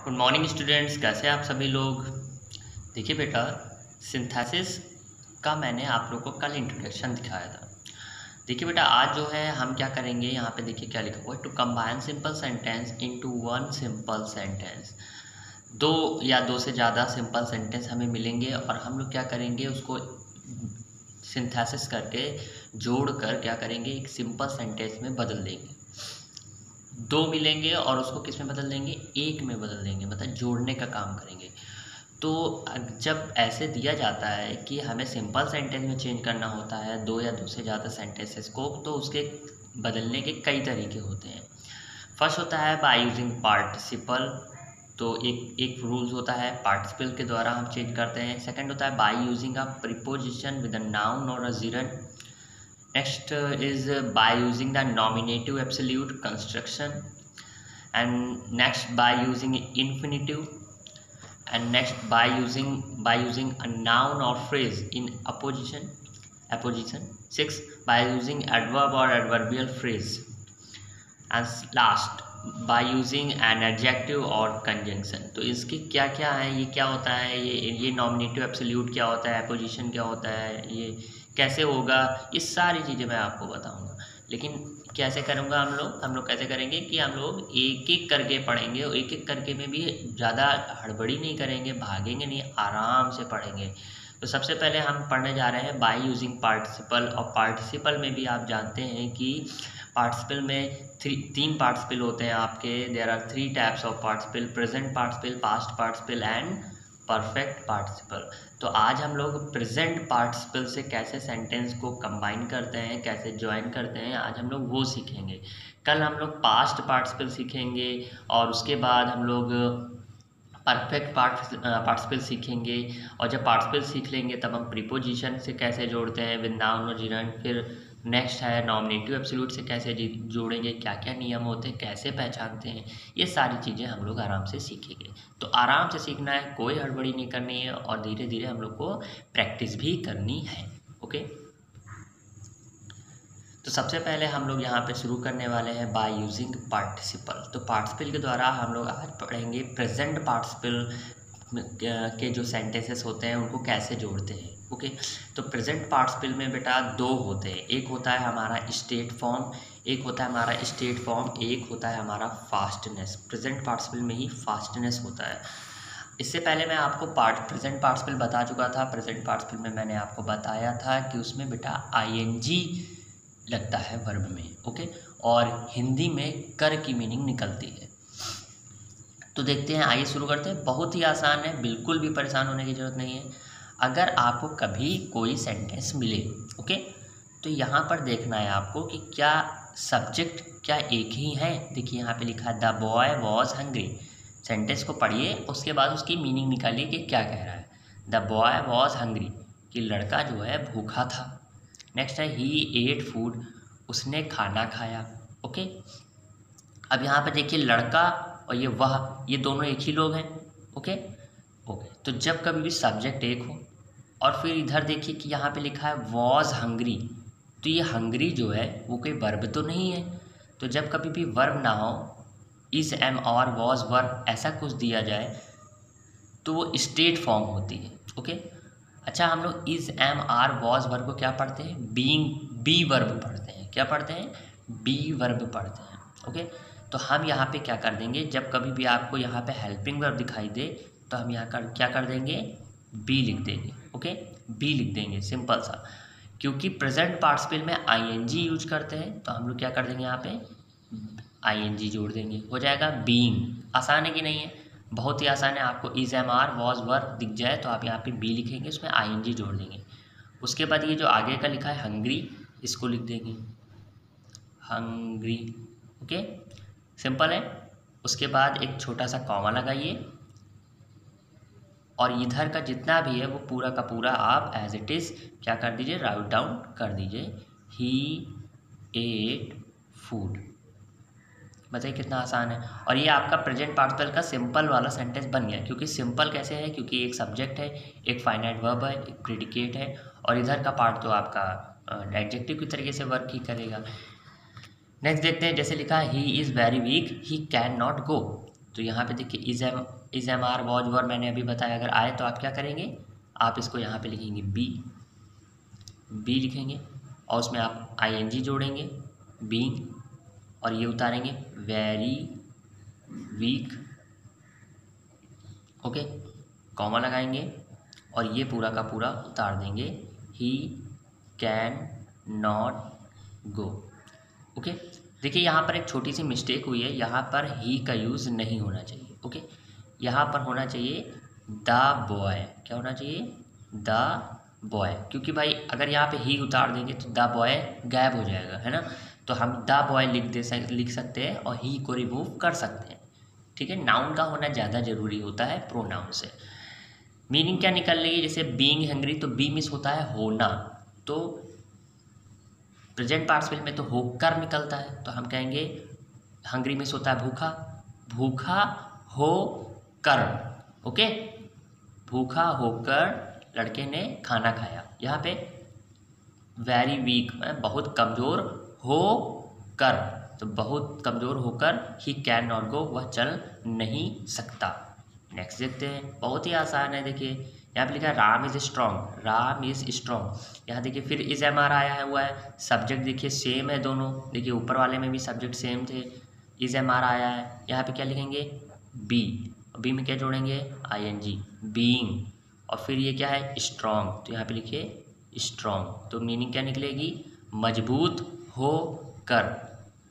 Good morning students, कैसे हैं आप सभी लोग। देखिए बेटा, सिंथेसिस का मैंने आप लोग को कल इंट्रोडक्शन दिखाया था। देखिए बेटा, आज जो है हम क्या करेंगे, यहाँ पे देखिए क्या लिखा हुआ है, to combine simple sentence into one simple sentence. दो या दो से ज़्यादा सिंपल सेंटेंस हमें मिलेंगे और हम लोग क्या करेंगे, उसको सिंथेसिस करके जोड़ कर क्या करेंगे, एक सिंपल सेंटेंस में बदल देंगे। दो मिलेंगे और उसको किस में बदल देंगे, एक में बदल देंगे, मतलब जोड़ने का काम करेंगे। तो जब ऐसे दिया जाता है कि हमें सिंपल सेंटेंस में चेंज करना होता है दो या दो से ज़्यादा सेंटेंसेस को, तो उसके बदलने के कई तरीके होते हैं। फर्स्ट होता है बाय यूजिंग पार्टिसिपल। तो एक रूल्स होता है, पार्टिसिपल के द्वारा हम चेंज करते हैं। सेकंड होता है by using a preposition with a noun और अ जिरन। Next is by using the nominative absolute construction, and next by using infinitive, and next by using a noun or phrase in apposition. 6 by using adverb or adverbial phrase, and last by using an adjective or conjunction। तो इसके क्या क्या है, ये क्या होता है, ये नॉमिनेटिव एब्सोल्यूट क्या होता है, एपोजिशन क्या होता है, ये कैसे होगा, ये सारी चीज़ें मैं आपको बताऊंगा। लेकिन कैसे करूँगा, हम लोग कैसे करेंगे कि हम लोग एक एक करके पढ़ेंगे, और एक एक करके में भी ज़्यादा हड़बड़ी नहीं करेंगे, भागेंगे नहीं, आराम से पढ़ेंगे। तो सबसे पहले हम पढ़ने जा रहे हैं बाय यूजिंग पार्टिसिपल। और पार्टिसिपल में भी आप जानते हैं कि पार्टिसिपल में तीन पार्टिसिपल होते हैं आपके। There are 3 types of participle: present participle, past participle and perfect participle. तो आज हम लोग प्रेजेंट पार्टिसिपल से कैसे सेंटेंस को कंबाइन करते हैं, कैसे ज्वाइन करते हैं, आज हम लोग वो सीखेंगे। कल हम लोग पास्ट पार्टिसिपल सीखेंगे और उसके बाद हम लोग परफेक्ट पार्टिसिपल सीखेंगे। और जब पार्टिसिपल सीख लेंगे तब हम प्रीपोजिशन से कैसे जोड़ते हैं विद नाउन और जिरंड। फिर नेक्स्ट है नॉमिनेटिव एब्सोल्यूट से कैसे जोड़ेंगे, क्या क्या नियम होते हैं, कैसे पहचानते हैं, ये सारी चीज़ें हम लोग आराम से सीखेंगे। तो आराम से सीखना है, कोई हड़बड़ी नहीं करनी है, और धीरे धीरे हम लोग को प्रैक्टिस भी करनी है। ओके, तो सबसे पहले हम लोग यहाँ पे शुरू करने वाले हैं बाय यूजिंग पार्टिसिपल। तो पार्टिसिपल के द्वारा हम लोग आज पढ़ेंगे प्रेजेंट पार्टिसिपल के जो सेंटेंसेस होते हैं उनको कैसे जोड़ते हैं। ओके, तो प्रेजेंट पार्टिसिपल में बेटा दो होते हैं, एक होता है हमारा स्टेट फॉर्म, एक होता है हमारा स्टेट फॉर्म, एक होता है हमारा फास्टनेस। प्रेजेंट पार्टिसिपल में ही फास्टनेस होता है। इससे पहले मैं आपको प्रेजेंट पार्टिसिपल बता चुका था। प्रेजेंट पार्टिसिपल में मैंने आपको बताया था कि उसमें बेटा आईएनजी लगता है वर्ब में। ओके, और हिंदी में कर की मीनिंग निकलती है। तो देखते हैं, आइए शुरू करते हैं। बहुत ही आसान है, बिल्कुल भी परेशान होने की ज़रूरत नहीं है। अगर आपको कभी कोई सेंटेंस मिले, ओके, तो यहाँ पर देखना है आपको कि क्या सब्जेक्ट क्या एक ही है। देखिए यहाँ पे लिखा है the boy was hungry. Sentence को पढ़िए, उसके बाद उसकी मीनिंग निकालिए कि क्या कह रहा है। द बॉय वॉज हंग्री, कि लड़का जो है भूखा था। नेक्स्ट है ही एट फूड, उसने खाना खाया। ओके, अब यहाँ पे देखिए लड़का और ये वह, ये दोनों एक ही लोग हैं। ओके ओके, तो जब कभी भी सब्जेक्ट एक हो और फिर इधर देखिए कि यहाँ पे लिखा है वॉज हंग्री, तो ये हंग्री जो है वो कोई वर्ब तो नहीं है। तो जब कभी भी वर्ब ना हो, इज एम और वॉज वर्ब ऐसा कुछ दिया जाए तो वो स्टेट फॉर्म होती है। ओके, अच्छा, हम लोग is am are was verb को क्या पढ़ते हैं, बी वर्ब पढ़ते हैं। क्या पढ़ते हैं, बी वर्ब पढ़ते हैं। ओके, तो हम यहाँ पे क्या कर देंगे, जब कभी भी आपको यहाँ पे हेल्पिंग वर्ब दिखाई दे तो हम यहाँ क्या कर देंगे, बी लिख देंगे। ओके, बी लिख देंगे, सिंपल सा। क्योंकि प्रेजेंट पार्टिसिपल में आईएनजी यूज करते हैं तो हम लोग क्या कर देंगे, यहाँ पे आईएनजी जोड़ देंगे, हो जाएगा बीइंग। आसान है कि नहीं है, बहुत ही आसान है। आपको is am are was verb दिख जाए तो आप यहाँ पे बी लिखेंगे, उसमें आईएनजी जोड़ देंगे। उसके बाद ये जो आगे का लिखा है हंग्री, इसको लिख देंगे हंग्री। ओके, सिंपल है। उसके बाद एक छोटा सा कॉमा लगाइए और इधर का जितना भी है वो पूरा का पूरा आप एज इट इज़ क्या कर दीजिए, राइट डाउन कर दीजिए, ही एट फूड। बताइए कितना आसान है। और ये आपका प्रेजेंट पार्टिसिपल का सिंपल वाला सेंटेंस बन गया। क्योंकि सिंपल कैसे है, क्योंकि एक सब्जेक्ट है, एक फाइनाइट वर्ब है, एक प्रेडिकेट है, और इधर का पार्ट तो आपका एडजेक्टिव की तरीके से वर्क ही करेगा। नेक्स्ट देखते हैं, जैसे लिखा है he is very weak, he can not go. तो यहाँ पे देखिए is am are was were मैंने अभी बताया, अगर आए तो आप क्या करेंगे, आप इसको यहाँ पे लिखेंगे बी लिखेंगे और उसमें आप ING जोड़ेंगे बीइंग, और ये उतारेंगे वेरी वीक, ओके, कॉमा लगाएंगे और ये पूरा का पूरा उतार देंगे ही कैन नॉट गो, ओके। देखिए यहाँ पर एक छोटी सी मिस्टेक हुई है, यहाँ पर ही का यूज़ नहीं होना चाहिए, ओके। यहाँ पर होना चाहिए द बॉय, क्या होना चाहिए, द बॉय, क्योंकि भाई अगर यहाँ पे ही उतार देंगे तो द बॉय गायब हो जाएगा, है ना। तो हम द बॉय लिख सकते हैं और ही को रिमूव कर सकते हैं, ठीक है। नाउन का होना ज़्यादा ज़रूरी होता है प्रोनाउन से। मीनिंग क्या निकल रही है, जैसे बीइंग हैंग्री तो बी मिस होता है होना, तो प्रेजेंट पार्टिसिपल में तो होकर निकलता है, तो हम कहेंगे हंग्री मिस होता है भूखा, भूखा हो कर, ओके, भूखा होकर लड़के ने खाना खाया। यहाँ पे वेरी वीक बहुत कमज़ोर हो कर, तो बहुत कमज़ोर होकर ही कैन नॉट गो, वह चल नहीं सकता। नेक्स्ट देखते हैं, बहुत ही आसान है। देखिए यहाँ पे लिखा है Ram is strong, Ram is strong. यहाँ देखिए फिर इज एम आर आया हुआ है, सब्जेक्ट देखिए सेम है दोनों, देखिए ऊपर वाले में भी सब्जेक्ट सेम थे, इज एम आर आया है। यहाँ पे क्या लिखेंगे बी में क्या जोड़ेंगे ING बीइंग, और फिर ये क्या है स्ट्रॉन्ग, तो यहाँ पे लिखिए स्ट्रॉन्ग, तो मीनिंग क्या निकलेगी मजबूत हो कर,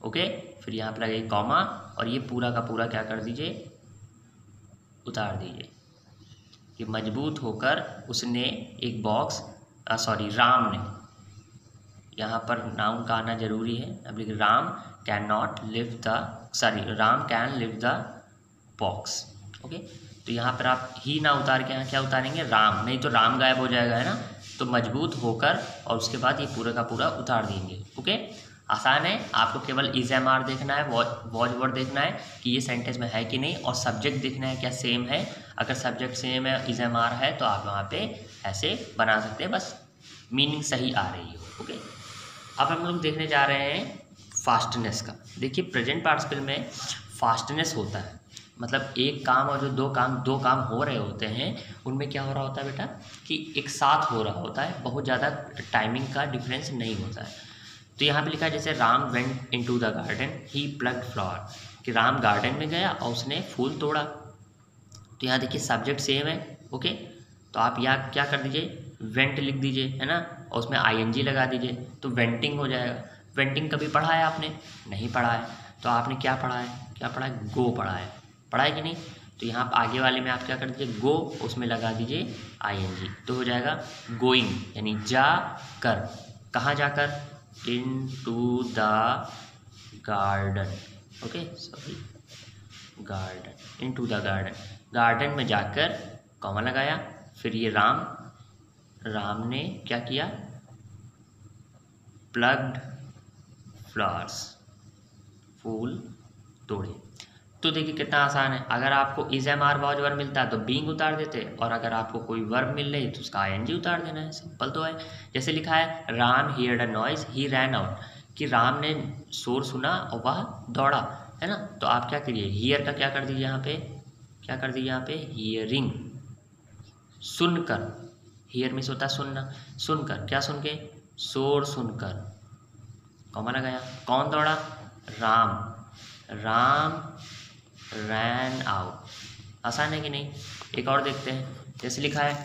ओके। फिर यहाँ पे लगेगी कॉमा और ये पूरा का पूरा क्या कर दीजिए उतार दीजिए कि मजबूत होकर उसने एक बॉक्स, राम ने, यहाँ पर नाउन का आना जरूरी है। अब लिखिए Ram can not live the, Ram can live the box, okay. तो यहाँ पर आप ही ना उतार के यहाँ क्या उतारेंगे राम, नहीं तो राम गायब हो जाएगा, है ना। तो मजबूत होकर और उसके बाद ये पूरा का पूरा उतार देंगे, ओके। आसान है, आपको केवल इज एम आर देखना है, वॉज वर्ड देखना है कि ये सेंटेंस में है कि नहीं, और सब्जेक्ट देखना है क्या सेम है। अगर सब्जेक्ट सेम है, इज एम आर है, तो आप वहाँ पे ऐसे बना सकते हैं, बस मीनिंग सही आ रही हो, ओके। अब हम लोग देखने जा रहे हैं फास्टनेस का। देखिए प्रेजेंट पार्टिसिपल में फास्टनेस होता है, मतलब एक काम और जो दो काम हो रहे होते हैं उनमें क्या हो रहा होता है बेटा कि एक साथ हो रहा होता है, बहुत ज़्यादा टाइमिंग का डिफरेंस नहीं होता है। तो यहाँ पे लिखा है जैसे Ram went into the garden he plugged flower, कि राम गार्डन में गया और उसने फूल तोड़ा। तो यहाँ देखिए सब्जेक्ट सेम है, ओके। तो आप यहाँ क्या कर दीजिए वेंट लिख दीजिए, है ना, और उसमें ING लगा दीजिए, तो वेंटिंग हो जाएगा। वेंटिंग कभी पढ़ा है आपने, नहीं पढ़ा है, तो आपने क्या पढ़ा है गो पढ़ा है कि नहीं। तो यहाँ आगे वाले में आप क्या कर दीजिए गो, उसमें लगा दीजिए ING, तो हो जाएगा गोइंग, यानी जा कर, कहाँ जाकर, into the garden, okay, sorry garden, into the garden, garden में जाकर कॉमा लगाया। फिर ये राम ने क्या किया प्लग्ड फ्लावर्स, फूल तोड़े। तो देखिए कितना आसान है, अगर आपको is am are was verb मिलता है तो बीइंग उतार देते, और अगर आपको कोई वर्ब मिल रही तो उसका ING उतार देना है, सिंपल तो है। जैसे लिखा है Ram heard a noise he ran out, कि राम ने शोर सुना और वह दौड़ा, है ना। तो आप क्या करिए हियर का क्या कर दीजिए यहाँ पे हियरिंग, सुनकर, हियर मिस होता है सुनना, सुनकर, क्या सुन के शोर सुनकर, कॉमा लगाया। कौन दौड़ा राम रैन आउट, आसान है कि नहीं। एक और देखते हैं, जैसे लिखा है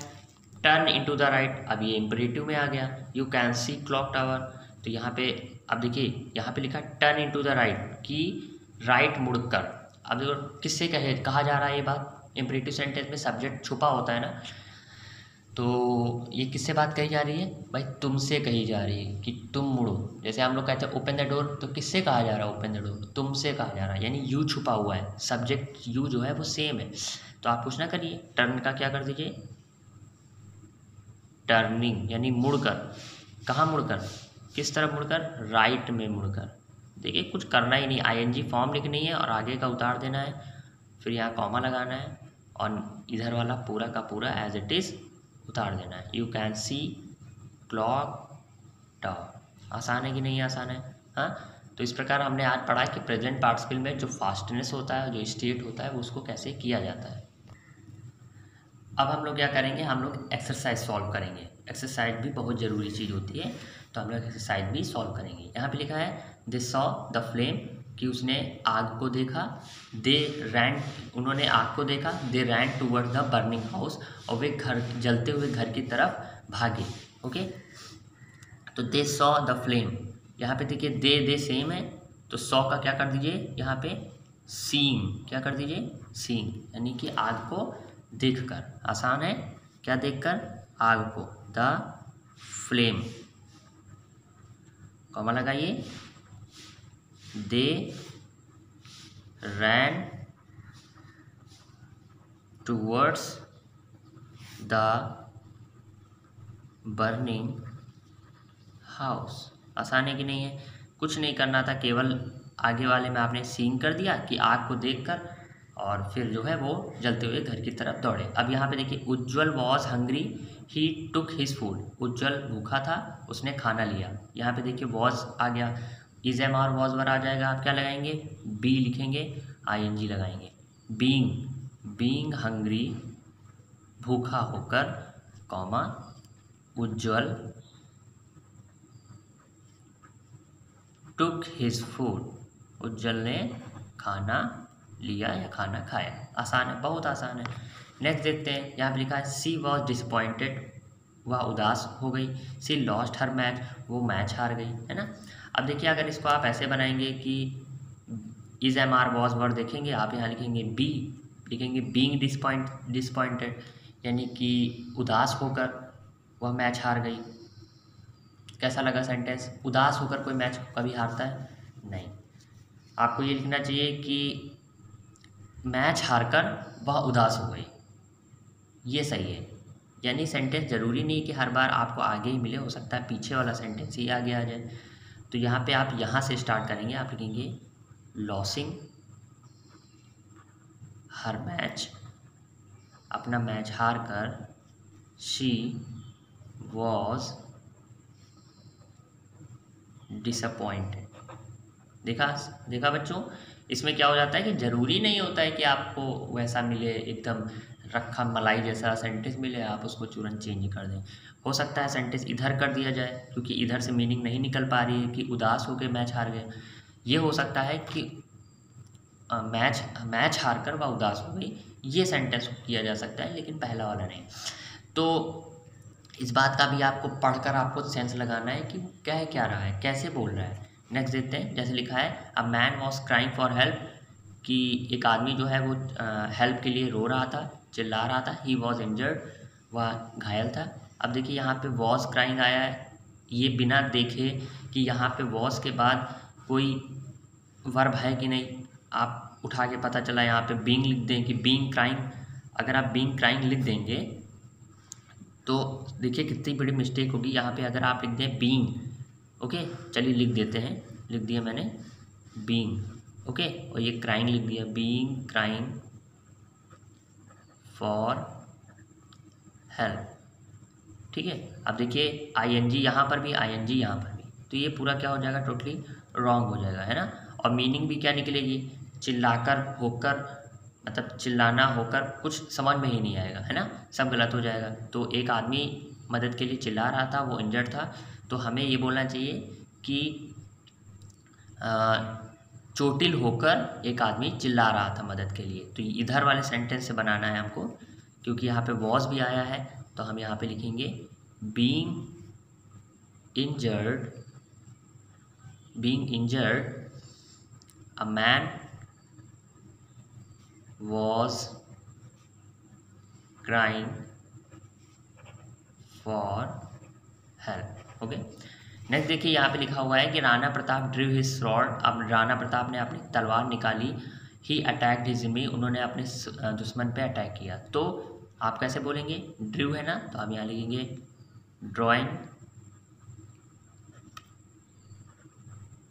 टर्न इनटू द राइट, अब ये इम्परेटिव में आ गया, you can see clock tower. तो यहाँ पे अब देखिए यहाँ पे लिखा है टर्न इनटू द राइट, कि राइट मुड़कर। अब देखो किससे कहा जा रहा है ये बात, इम्परेटिव सेंटेंस में सब्जेक्ट छुपा होता है ना, तो ये किससे बात कही जा रही है भाई, तुमसे कही जा रही है कि तुम मुड़ो। जैसे हम लोग कहते हैं ओपन द डोर, तो किससे कहा जा रहा है ओपन द डोर, तुमसे कहा जा रहा है, यानी यू छुपा हुआ है, सब्जेक्ट यू जो है वो सेम है। तो आप कुछ ना करिए, टर्न का क्या कर दीजिए टर्निंग, यानी मुड़कर, कहाँ मुड़कर, किस तरफ मुड़कर, राइट में मुड़कर। देखिए कुछ करना ही नहीं, ING फॉर्म लिखनी है और आगे का उतार देना है, फिर यहाँ कॉमा लगाना है और इधर वाला पूरा का पूरा एज इट इज़ उतार देना है, you can see clock tower. आसान है कि नहीं आसान है, हाँ। तो इस प्रकार हमने आज पढ़ा कि प्रेजेंट पार्टिसिपल में जो फास्टनेस होता है, जो स्टेट होता है, वो उसको कैसे किया जाता है। अब हम लोग क्या करेंगे, हम लोग एक्सरसाइज सॉल्व करेंगे। एक्सरसाइज भी बहुत ज़रूरी चीज़ होती है, तो हम लोग एक्सरसाइज भी सॉल्व करेंगे। यहाँ पे लिखा है दे सॉ द फ्लेम, कि उसने आग को देखा। दे रैन, उन्होंने आग को देखा। दे रैन टूवर्ड द बर्निंग हाउस, और वे घर, जलते हुए घर की तरफ भागे। ओके, तो दे सॉ द फ्लेम, यहाँ पे देखिए दे सेम है, तो सॉ का क्या कर दीजिए यहाँ पे सीइंग, क्या कर दीजिए सीइंग, यानी कि आग को देखकर। आसान है, क्या देखकर, आग को। द फ्लेम, कॉमा लगाइए। They ran towards the burning house. आसान है कि नहीं है, कुछ नहीं करना था, केवल आगे वाले में आपने सीन कर दिया कि आग को देखकर, और फिर जो है वो जलते हुए घर की तरफ दौड़े। अब यहाँ पे देखिए Ujjwal was hungry, he took his food. Ujjwal भूखा था, उसने खाना लिया। यहाँ पे देखिए वॉज आ गया, is am are was were आ जाएगा, आप क्या लगाएंगे, बी लिखेंगे, आईएनजी लगाएंगे। बीइंग हंग्री, भूखा होकर, कॉमा उज्ज्वल टुक हिज फूड, उज्ज्वल ने खाना लिया या खाना खाया। आसान है, बहुत आसान है। नेक्स्ट देखते हैं, यहाँ पे लिखा है सी वॉज डिसअपॉइंटेड, वह उदास हो गई। सी लॉस्ट हर मैच, वो मैच हार गई, है ना। अब देखिए अगर इसको आप ऐसे बनाएंगे कि is am are was word देखेंगे, आप यहाँ लिखेंगे बी, लिखेंगे बीइंग डिसअपॉइंटेड, यानी कि उदास होकर वह मैच हार गई। कैसा लगा सेंटेंस, उदास होकर कोई मैच कभी हारता है नहीं। आपको ये लिखना चाहिए कि मैच हारकर वह उदास हो गई, ये सही है। यानी सेंटेंस ज़रूरी नहीं कि हर बार आपको आगे ही मिले, हो सकता है पीछे वाला सेंटेंस ही आगे आ जाए। तो यहाँ पे आप यहाँ से स्टार्ट करेंगे, आप लिखेंगे लॉसिंग हर मैच, अपना मैच हार कर, शी वॉज डिसअपॉइंटेड। देखा बच्चों, इसमें क्या हो जाता है कि ज़रूरी नहीं होता है कि आपको वैसा मिले, एकदम रखा मलाई जैसा सेंटेंस मिले, आप उसको तुरंत चेंज कर दें। हो सकता है सेंटेंस इधर कर दिया जाए, क्योंकि इधर से मीनिंग नहीं निकल पा रही है कि उदास होकर मैच हार गए। ये हो सकता है कि मैच हार कर वह उदास हो गई, ये सेंटेंस किया जा सकता है, लेकिन पहला वाला नहीं। तो इस बात का भी आपको पढ़कर आपको सेंस लगाना है कि कह क्या रहा है, कैसे बोल रहा है। नेक्स्ट देखते हैं, जैसे लिखा है a man was crying for help, कि एक आदमी जो है वो हेल्प के लिए रो रहा था, चिल्ला रहा था। ही वॉज इंजर्ड, वह घायल था। अब देखिए यहाँ पे वॉज क्राइंग आया है, ये बिना देखे कि यहाँ पे वॉज के बाद कोई वर्ब है कि नहीं, आप उठा के पता चला यहाँ पे बीइंग लिख दें कि बीइंग क्राइंग। अगर आप बीइंग क्राइंग लिख देंगे तो देखिए कितनी बड़ी मिस्टेक होगी। यहाँ पे अगर आप लिख दें बीइंग, ओके चलिए लिख देते हैं, लिख दिया मैंने बीइंग, ओके, और ये क्राइंग लिख दिया, बीइंग क्राइंग फॉर हेल्प, ठीक है। अब देखिए आईएनजी यहाँ पर भी, आईएनजी यहाँ पर भी, तो ये पूरा क्या हो जाएगा, टोटली रॉन्ग हो जाएगा, है ना। और मीनिंग भी क्या निकलेगी, चिल्लाकर, होकर, मतलब चिल्लाना, होकर, कुछ समझ में ही नहीं आएगा, है ना, सब गलत हो जाएगा। तो एक आदमी मदद के लिए चिल्ला रहा था, वो इंजर्ड था, तो हमें ये बोलना चाहिए कि चोटिल होकर एक आदमी चिल्ला रहा था मदद के लिए। तो इधर वाले सेंटेंस से बनाना है हमको, क्योंकि यहाँ पे वॉज भी आया है, तो हम यहाँ पे लिखेंगे being injured a man was crying for help, okay. Next देखिए यहाँ पे लिखा हुआ है कि राणा प्रताप ड्रिव हिज स्वॉर्ड, अब राणा प्रताप ने अपनी तलवार निकाली। ही अटैक्ड हिज एनिमी, उन्होंने अपने दुश्मन पे अटैक किया। तो आप कैसे बोलेंगे, ड्रिव है ना, तो हम यहाँ लिखेंगे ड्रॉइंग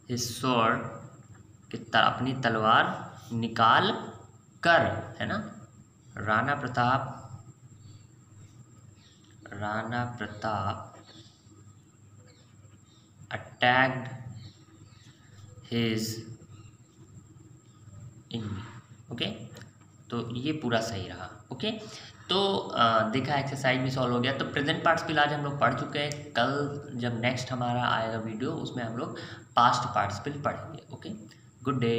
हिज स्वॉर्ड, कि अपनी तलवार निकाल कर, है ना। Rana Pratap attacked his in me. Okay, तो ये पूरा सही रहा। ओके, तो देखा एक्सरसाइज भी सॉल्व हो गया। तो प्रेजेंट पार्टिसिपल आज हम लोग पढ़ चुके हैं। कल जब नेक्स्ट हमारा आएगा वीडियो उसमें हम लोग पास्ट पार्टिसिपल पढ़ेंगे। Okay, good day.